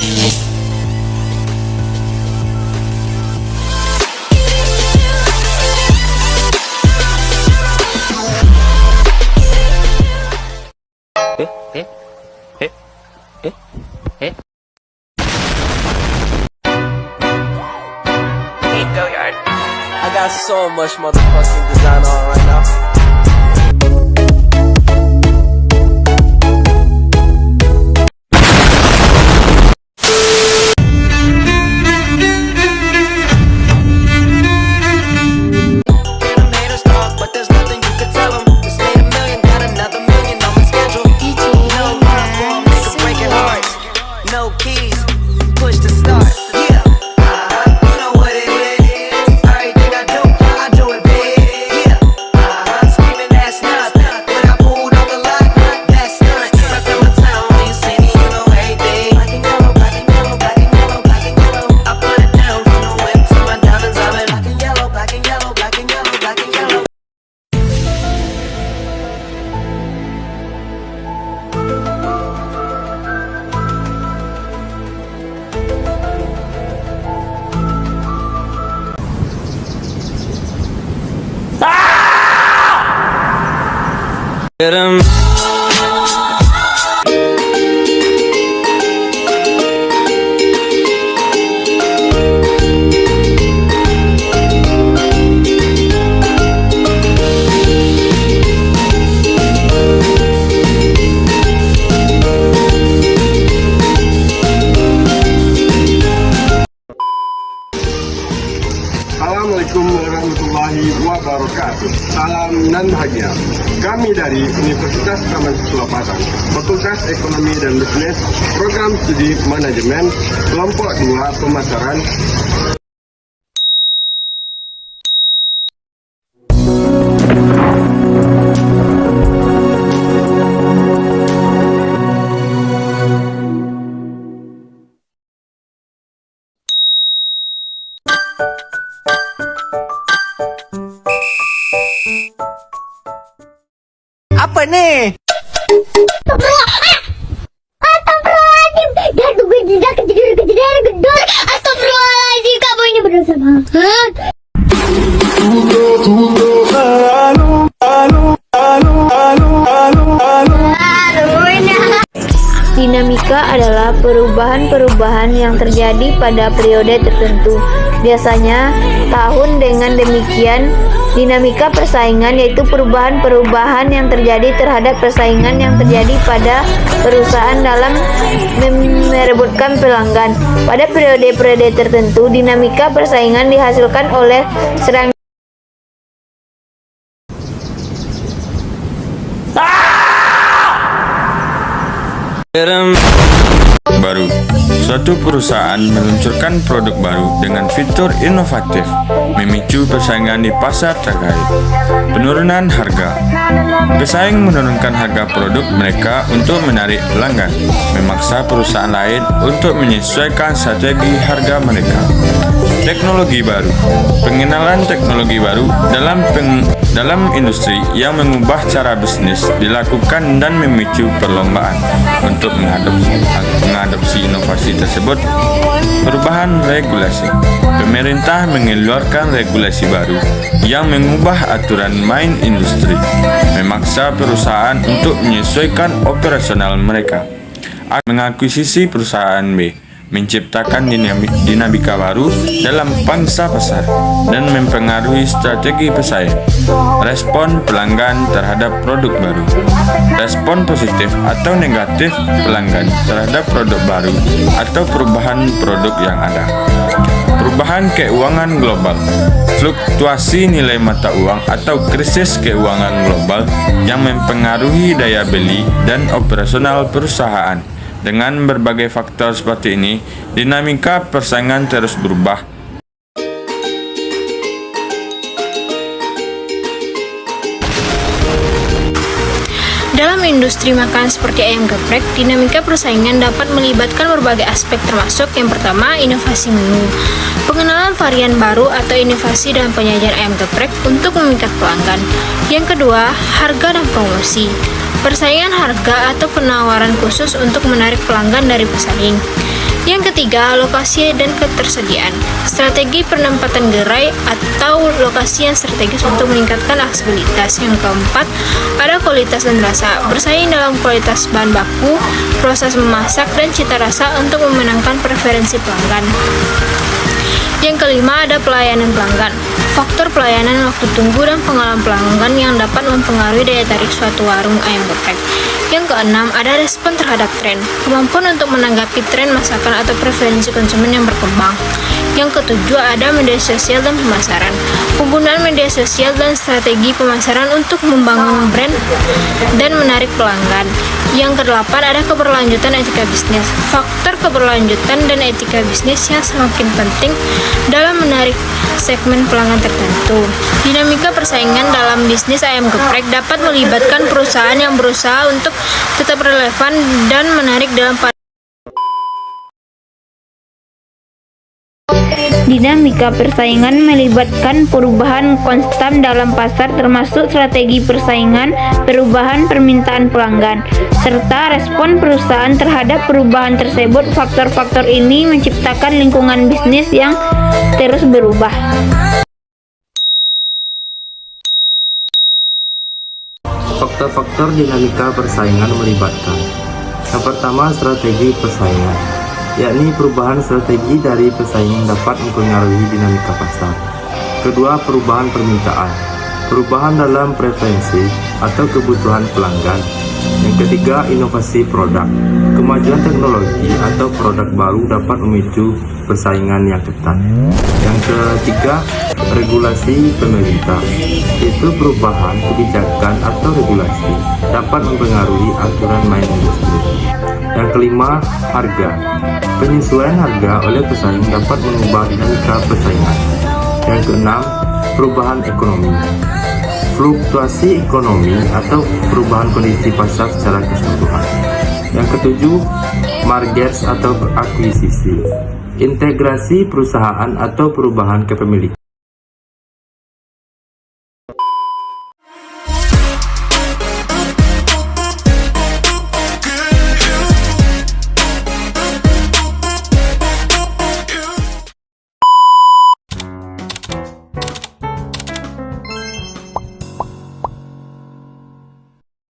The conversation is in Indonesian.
I got so much motherfucking design on right now. Get 'em. Assalamualaikum warahmatullahi wabarakatuh. Salam dan bahagia. Kami dari Universitas Taman Sulawesi, Fakultas Ekonomi dan Bisnis, Program Studi Manajemen, Kelompok 2 Pemasaran. Apa nih? Astagfirullahaladzim. Dan gue tidak gedor. Astagfirullahaladzim, kamu ini berdosa banget. Dinamika adalah perubahan-perubahan yang terjadi pada periode tertentu. Biasanya, tahun dengan demikian, dinamika persaingan yaitu perubahan-perubahan yang terjadi terhadap persaingan yang terjadi pada perusahaan dalam merebutkan pelanggan. Pada periode-periode tertentu, dinamika persaingan dihasilkan oleh serangkaian Baru, suatu perusahaan meluncurkan produk baru dengan fitur inovatif, memicu persaingan di pasar terkait. Penurunan harga. Pesaing menurunkan harga produk mereka untuk menarik pelanggan, memaksa perusahaan lain untuk menyesuaikan strategi harga mereka. Teknologi baru. Pengenalan teknologi baru dalam industri yang mengubah cara bisnis dilakukan dan memicu perlombaan untuk mengadopsi inovasi tersebut. Perubahan regulasi. Pemerintah mengeluarkan regulasi baru yang mengubah aturan main industri, memaksa perusahaan untuk menyesuaikan operasional mereka. Mengakuisisi perusahaan B, menciptakan dinamika baru dalam pangsa pasar dan mempengaruhi strategi pesaing. Respon pelanggan terhadap produk baru. Respon positif atau negatif pelanggan terhadap produk baru atau perubahan produk yang ada. Perubahan keuangan global. Fluktuasi nilai mata uang atau krisis keuangan global yang mempengaruhi daya beli dan operasional perusahaan. Dengan berbagai faktor seperti ini, dinamika persaingan terus berubah. Dalam industri makanan seperti ayam geprek, dinamika persaingan dapat melibatkan berbagai aspek termasuk yang pertama, inovasi menu. Pengenalan varian baru atau inovasi dalam penyajian ayam geprek untuk memikat pelanggan. Yang kedua, harga dan promosi. Persaingan harga atau penawaran khusus untuk menarik pelanggan dari pesaing. Yang ketiga, lokasi dan ketersediaan. Strategi penempatan gerai atau lokasi yang strategis untuk meningkatkan aksesibilitas. Yang keempat, ada kualitas dan rasa. Bersaing dalam kualitas bahan baku, proses memasak, dan cita rasa untuk memenangkan preferensi pelanggan. Yang kelima, ada pelayanan pelanggan. Faktor pelayanan, waktu tunggu, dan pengalaman pelanggan yang dapat mempengaruhi daya tarik suatu warung ayam geprek. Yang keenam, ada respon terhadap tren. Kemampuan untuk menanggapi tren masakan atau preferensi konsumen yang berkembang. Yang ketujuh, ada media sosial dan pemasaran. Penggunaan media sosial dan strategi pemasaran untuk membangun brand dan menarik pelanggan. Yang kedelapan, ada keberlanjutan etika bisnis. Faktor keberlanjutan dan etika bisnis yang semakin penting dalam menarik segmen pelanggan tertentu. Dinamika persaingan dalam bisnis ayam geprek dapat melibatkan perusahaan yang berusaha untuk tetap relevan dan menarik dalam Dinamika persaingan melibatkan perubahan konstan dalam pasar termasuk strategi persaingan, perubahan permintaan pelanggan, serta respon perusahaan terhadap perubahan tersebut. Faktor-faktor ini menciptakan lingkungan bisnis yang terus berubah. Faktor-faktor dinamika persaingan melibatkan: yang pertama, strategi persaingan, yakni perubahan strategi dari persaingan dapat mempengaruhi dinamika pasar. Kedua, perubahan permintaan, perubahan dalam preferensi atau kebutuhan pelanggan. Yang ketiga, inovasi produk, kemajuan teknologi atau produk baru dapat memicu persaingan yang ketat. Yang ketiga, regulasi pemerintah, yaitu perubahan kebijakan atau regulasi dapat mempengaruhi aturan main industri. Yang kelima, harga. Penyesuaian harga oleh pesaing dapat mengubah dinamika persaingan. Yang keenam, perubahan ekonomi. Fluktuasi ekonomi atau perubahan kondisi pasar secara keseluruhan. Yang ketujuh, mergers atau akuisisi. Integrasi perusahaan atau perubahan kepemilikan.